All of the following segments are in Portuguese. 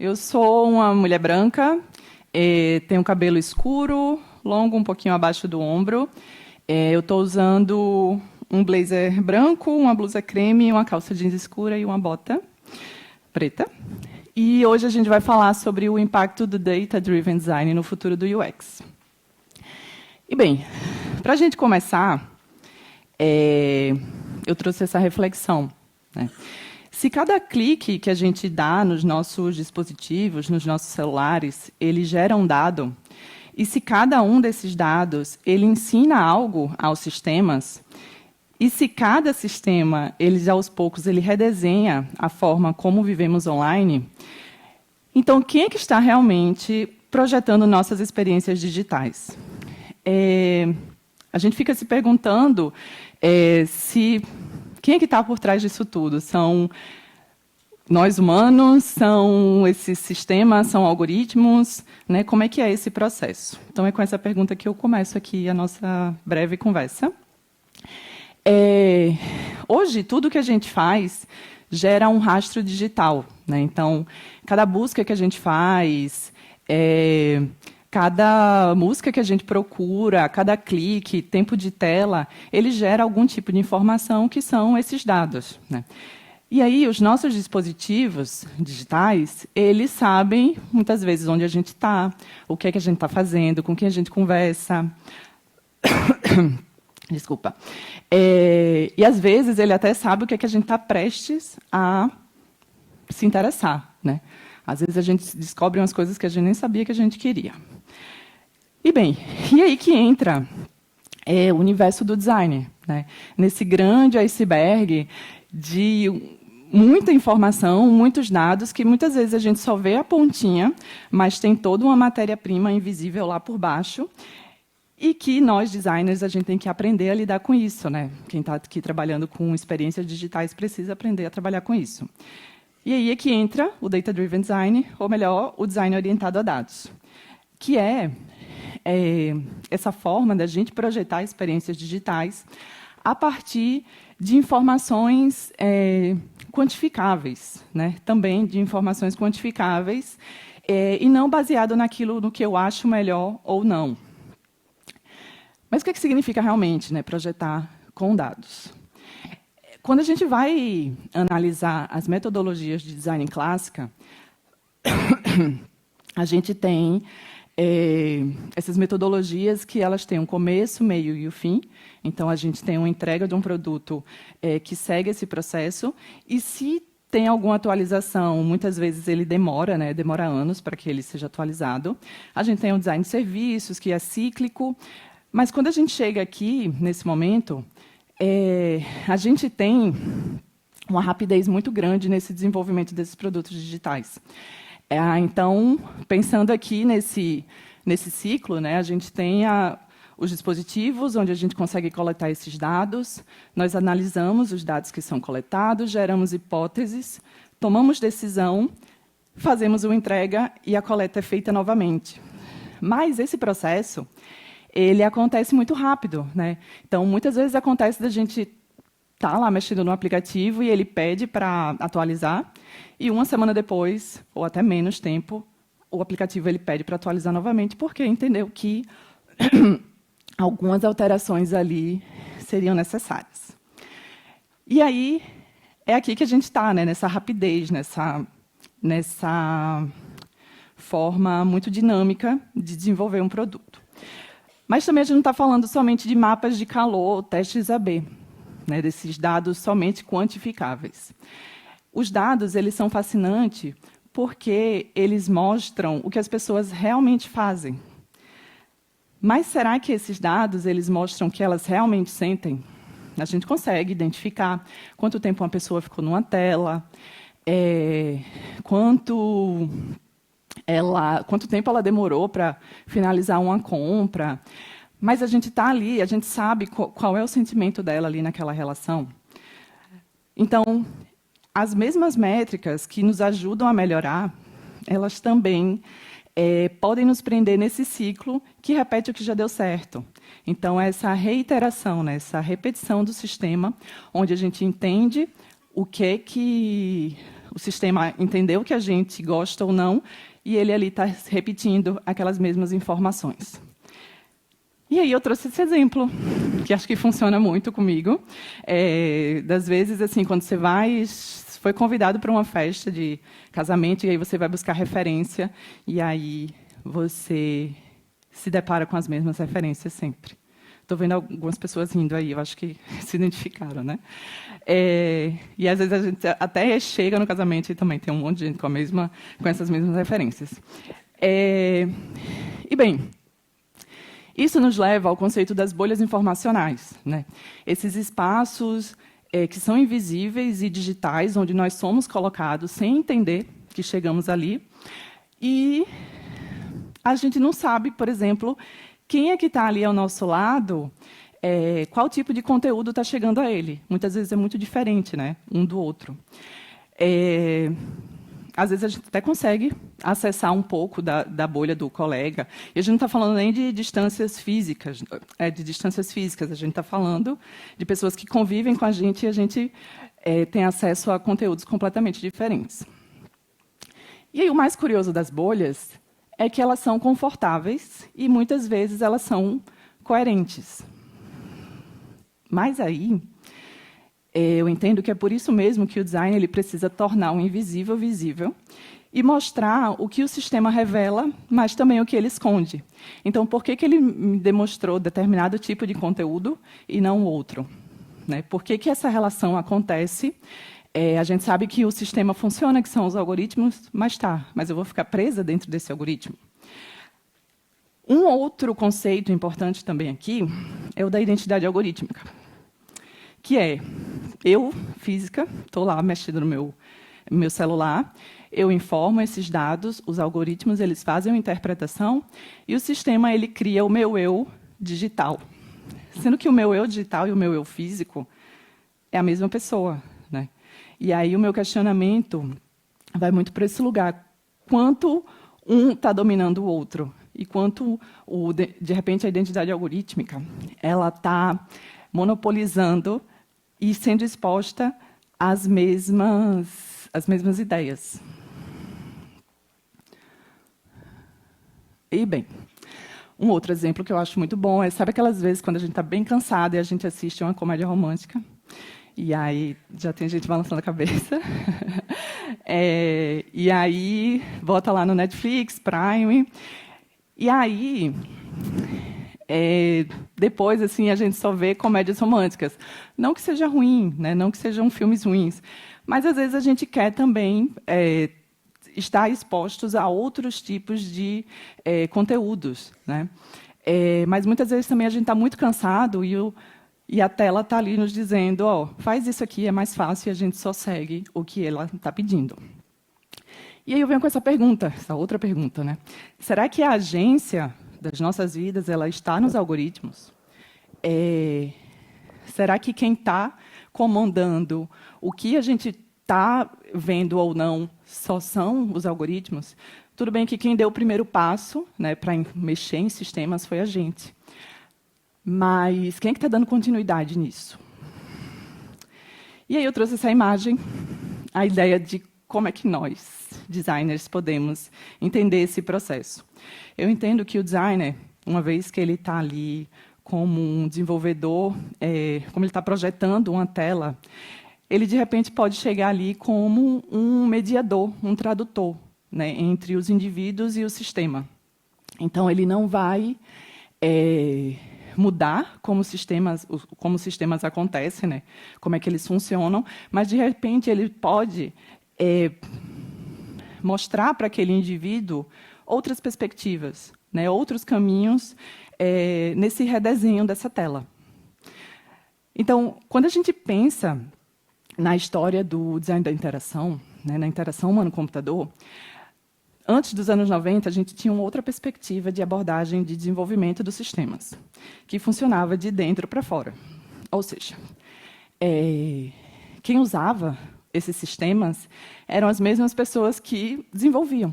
Eu sou uma mulher branca, tenho cabelo escuro, longo, um pouquinho abaixo do ombro. Eu estou usando um blazer branco, uma blusa creme, uma calça jeans escura e uma bota preta. E hoje a gente vai falar sobre o impacto do Data Driven Design no futuro do UX. E bem, para a gente começar, eu trouxe essa reflexão, né? Se cada clique que a gente dá nos nossos dispositivos, nos nossos celulares, ele gera um dado, e se cada um desses dados ele ensina algo aos sistemas, e se cada sistema, aos poucos, ele redesenha a forma como vivemos online, então quem é que está realmente projetando nossas experiências digitais? A gente fica se perguntando quem é que está por trás disso tudo? São nós humanos? São esses sistemas? São algoritmos? Né? Como é que é esse processo? Então, é com essa pergunta que eu começo aqui a nossa breve conversa. Hoje, tudo que a gente faz gera um rastro digital, né? Então, cada busca que a gente faz, cada música que a gente procura, cada clique, tempo de tela, ele gera algum tipo de informação que são esses dados, né? E aí, os nossos dispositivos digitais, eles sabem, muitas vezes, onde a gente está, o que é que a gente está fazendo, com quem a gente conversa. Desculpa. E, às vezes, ele até sabe o que é que a gente está prestes a se interessar, né? Às vezes, a gente descobre umas coisas que a gente nem sabia que a gente queria. E, bem, e aí que entra o universo do design, né? Nesse grande iceberg de muita informação, muitos dados, que muitas vezes a gente só vê a pontinha, mas tem toda uma matéria-prima invisível lá por baixo, e que nós, designers, a gente tem que aprender a lidar com isso, né? Quem está aqui trabalhando com experiências digitais precisa aprender a trabalhar com isso. E aí é que entra o Data Driven Design, ou melhor, o design orientado a dados, que é essa forma da gente projetar experiências digitais a partir de informações quantificáveis, né? Também de informações quantificáveis, e não baseado naquilo no que eu acho melhor ou não. Mas o que significa realmente, né, projetar com dados? Quando a gente vai analisar as metodologias de design clássica, a gente tem essas metodologias que elas têm um começo, meio e o fim. Então, a gente tem uma entrega de um produto que segue esse processo. E, se tem alguma atualização, muitas vezes ele demora, né? Demora anos para que ele seja atualizado. A gente tem o design de serviços, que é cíclico. Mas, quando a gente chega aqui, nesse momento, a gente tem uma rapidez muito grande nesse desenvolvimento desses produtos digitais. Então, pensando aqui nesse ciclo, né, a gente tem os dispositivos, onde a gente consegue coletar esses dados, nós analisamos os dados que são coletados, geramos hipóteses, tomamos decisão, fazemos uma entrega e a coleta é feita novamente. Mas esse processo, ele acontece muito rápido, né? Então, muitas vezes acontece da gente estar lá mexendo no aplicativo e ele pede para atualizar, e uma semana depois, ou até menos tempo, o aplicativo ele pede para atualizar novamente, porque entendeu que algumas alterações ali seriam necessárias. E aí, é aqui que a gente está, né, nessa rapidez, nessa forma muito dinâmica de desenvolver um produto. Mas também a gente não está falando somente de mapas de calor, testes AB, né, desses dados somente quantificáveis. Os dados eles são fascinantes porque eles mostram o que as pessoas realmente fazem. Mas será que esses dados eles mostram o que elas realmente sentem? A gente consegue identificar quanto tempo uma pessoa ficou numa tela, quanto tempo ela demorou para finalizar uma compra. Mas a gente está ali, a gente sabe qual é o sentimento dela ali naquela relação. Então, as mesmas métricas que nos ajudam a melhorar, elas também podem nos prender nesse ciclo que repete o que já deu certo. Então, essa reiteração, né, essa repetição do sistema, onde a gente entende o que o sistema entendeu que a gente gosta ou não, e ele ali está repetindo aquelas mesmas informações. E aí eu trouxe esse exemplo, que acho que funciona muito comigo. Das vezes, assim, quando você foi convidado para uma festa de casamento, e aí você vai buscar referência, e aí você se depara com as mesmas referências sempre. Estou vendo algumas pessoas rindo aí, eu acho que se identificaram, né? E às vezes a gente até chega no casamento e também tem um monte de gente com essas mesmas referências. E bem, isso nos leva ao conceito das bolhas informacionais, né? Esses espaços que são invisíveis e digitais, onde nós somos colocados sem entender que chegamos ali, e a gente não sabe, por exemplo, quem é que está ali ao nosso lado, qual tipo de conteúdo está chegando a ele. Muitas vezes é muito diferente, né, um do outro. Às vezes a gente até consegue acessar um pouco da bolha do colega. E a gente não está falando nem de distâncias físicas, a gente está falando de pessoas que convivem com a gente e a gente tem acesso a conteúdos completamente diferentes. E aí, o mais curioso das bolhas é que elas são confortáveis e, muitas vezes, elas são coerentes. Mas aí, eu entendo que é por isso mesmo que o design ele precisa tornar o invisível visível e mostrar o que o sistema revela, mas também o que ele esconde. Então, por que ele me demonstrou determinado tipo de conteúdo e não outro? Né? Por que essa relação acontece? A gente sabe que o sistema funciona, que são os algoritmos, mas eu vou ficar presa dentro desse algoritmo. Um outro conceito importante também aqui é o da identidade algorítmica, que é, eu, física, estou lá mexendo no meu celular, eu informo esses dados, os algoritmos eles fazem uma interpretação, e o sistema ele cria o meu eu digital. Sendo que o meu eu digital e o meu eu físico é a mesma pessoa, né? E aí o meu questionamento vai muito para esse lugar. Quanto um está dominando o outro? E quanto, de repente, a identidade algorítmica ela está monopolizando e sendo exposta às mesmas ideias. E, bem, um outro exemplo que eu acho muito bom é, sabe aquelas vezes quando a gente está bem cansado e a gente assiste uma comédia romântica? E aí já tem gente balançando a cabeça. E aí bota lá no Netflix, Prime. E aí, depois assim a gente só vê comédias românticas. Não que seja ruim, né? Não que sejam filmes ruins, mas às vezes a gente quer também estar expostos a outros tipos de conteúdos, né? Mas muitas vezes também a gente está muito cansado e a tela está ali nos dizendo, faz isso aqui, é mais fácil, e a gente só segue o que ela está pedindo. E aí eu venho com essa outra pergunta, né? Será que a agência das nossas vidas ela está nos algoritmos? Será que quem está comandando o que a gente está vendo ou não só são os algoritmos? Tudo bem que quem deu o primeiro passo, né, para mexer em sistemas foi a gente. Mas quem é que está dando continuidade nisso? E aí eu trouxe essa imagem, a ideia de como é que nós, designers, podemos entender esse processo. Eu entendo que o designer, uma vez que ele está ali como um desenvolvedor, como ele está projetando uma tela, ele, de repente, pode chegar ali como um mediador, um tradutor, né, entre os indivíduos e o sistema. Então, ele não vai mudar como os sistemas acontecem, né? Como é que eles funcionam, mas, de repente, ele pode mostrar para aquele indivíduo outras perspectivas, né? Outros caminhos nesse redesenho dessa tela. Então, quando a gente pensa na história do design da interação, né, na interação humano-computador, antes dos anos 90, a gente tinha uma outra perspectiva de abordagem de desenvolvimento dos sistemas, que funcionava de dentro para fora. Ou seja, quem usava esses sistemas eram as mesmas pessoas que desenvolviam.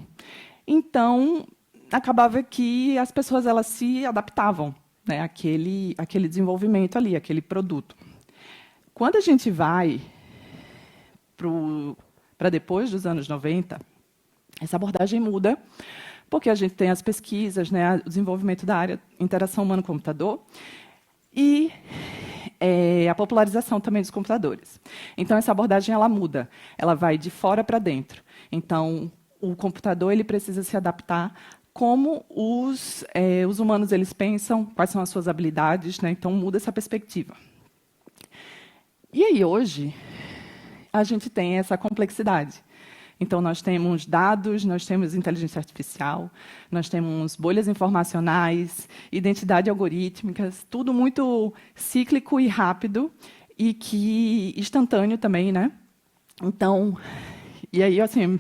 Então, acabava que as pessoas elas se adaptavam, né, àquele desenvolvimento ali, àquele produto. Quando a gente vai para depois dos anos 90, essa abordagem muda, porque a gente tem as pesquisas, né, o desenvolvimento da área interação humano-computador e a popularização também dos computadores. Então, essa abordagem ela muda, ela vai de fora para dentro. Então, o computador ele precisa se adaptar como os humanos eles pensam, quais são as suas habilidades, né? Então, muda essa perspectiva. E aí, hoje, a gente tem essa complexidade. Então, nós temos dados, nós temos inteligência artificial, nós temos bolhas informacionais, identidade algorítmica, tudo muito cíclico e rápido, e que instantâneo também, né? Então, e aí, assim,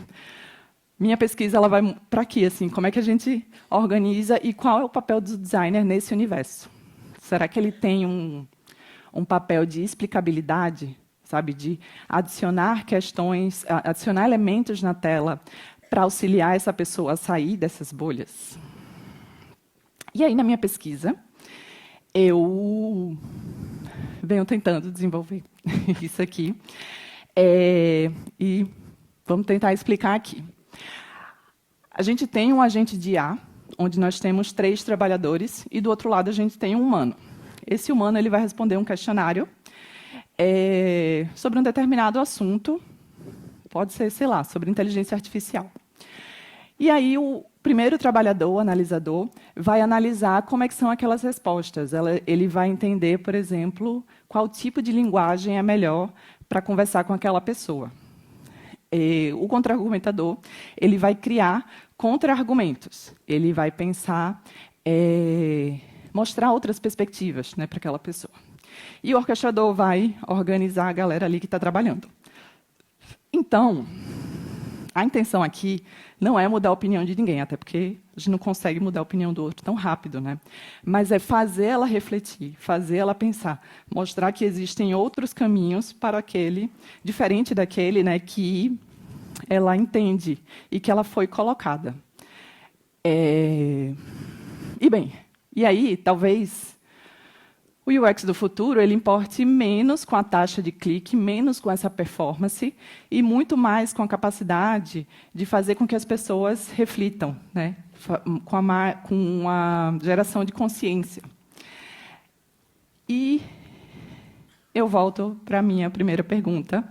minha pesquisa ela vai para aqui, assim, como é que a gente organiza e qual é o papel do designer nesse universo? Será que ele tem um papel de explicabilidade? Sabe, de adicionar questões, adicionar elementos na tela para auxiliar essa pessoa a sair dessas bolhas. E aí, na minha pesquisa, eu venho tentando desenvolver isso aqui. E vamos tentar explicar aqui. A gente tem um agente de IA, onde nós temos 3 trabalhadores, e do outro lado a gente tem um humano. Esse humano ele vai responder um questionário sobre um determinado assunto, pode ser, sei lá, sobre inteligência artificial. E aí o primeiro trabalhador, o analisador, vai analisar como é que são aquelas respostas. Ele vai entender, por exemplo, qual tipo de linguagem é melhor para conversar com aquela pessoa. O contra-argumentador ele vai criar contra-argumentos. Ele vai pensar, mostrar outras perspectivas, né, para aquela pessoa. E o orquestrador vai organizar a galera ali que está trabalhando. Então, a intenção aqui não é mudar a opinião de ninguém, até porque a gente não consegue mudar a opinião do outro tão rápido, né? Mas é fazer ela refletir, fazer ela pensar, mostrar que existem outros caminhos para aquele, diferente daquele, né, que ela entende e que ela foi colocada. E bem, e aí, talvez o UX do futuro ele importe menos com a taxa de clique, menos com essa performance e muito mais com a capacidade de fazer com que as pessoas reflitam, né? com a geração de consciência. E eu volto para a minha primeira pergunta.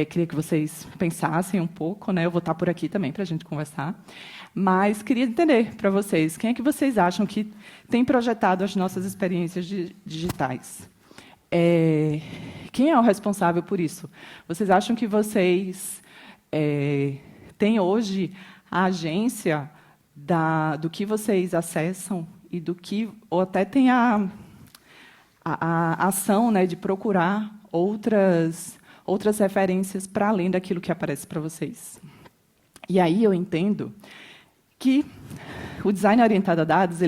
Queria que vocês pensassem um pouco, né? Eu vou estar por aqui também para a gente conversar. Mas queria entender para vocês, quem é que vocês acham que tem projetado as nossas experiências digitais? Quem é o responsável por isso? Vocês acham que vocês têm hoje a agência do que vocês acessam e do que, ou até tem a ação, né, de procurar outras referências para além daquilo que aparece para vocês? E aí eu entendo que o design orientado a dados,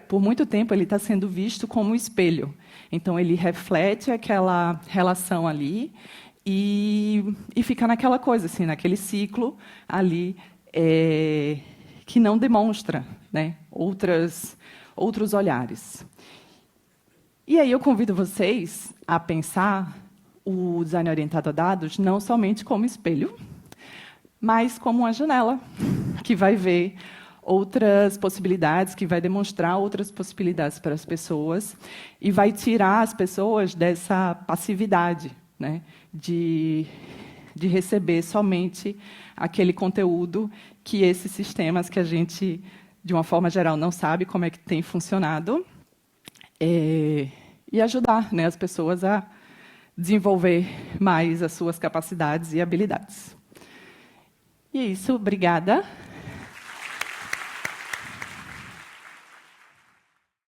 por muito tempo, ele está sendo visto como um espelho. Então, ele reflete aquela relação ali e fica naquela coisa, assim, naquele ciclo ali que não demonstra, né, outros olhares. E aí eu convido vocês a pensar o design orientado a dados não somente como espelho, mas como uma janela que vai ver outras possibilidades, que vai demonstrar outras possibilidades para as pessoas e vai tirar as pessoas dessa passividade, né, de receber somente aquele conteúdo que esses sistemas que a gente, de uma forma geral, não sabe como é que tem funcionado, e ajudar, né, as pessoas a desenvolver mais as suas capacidades e habilidades. E é isso, obrigada.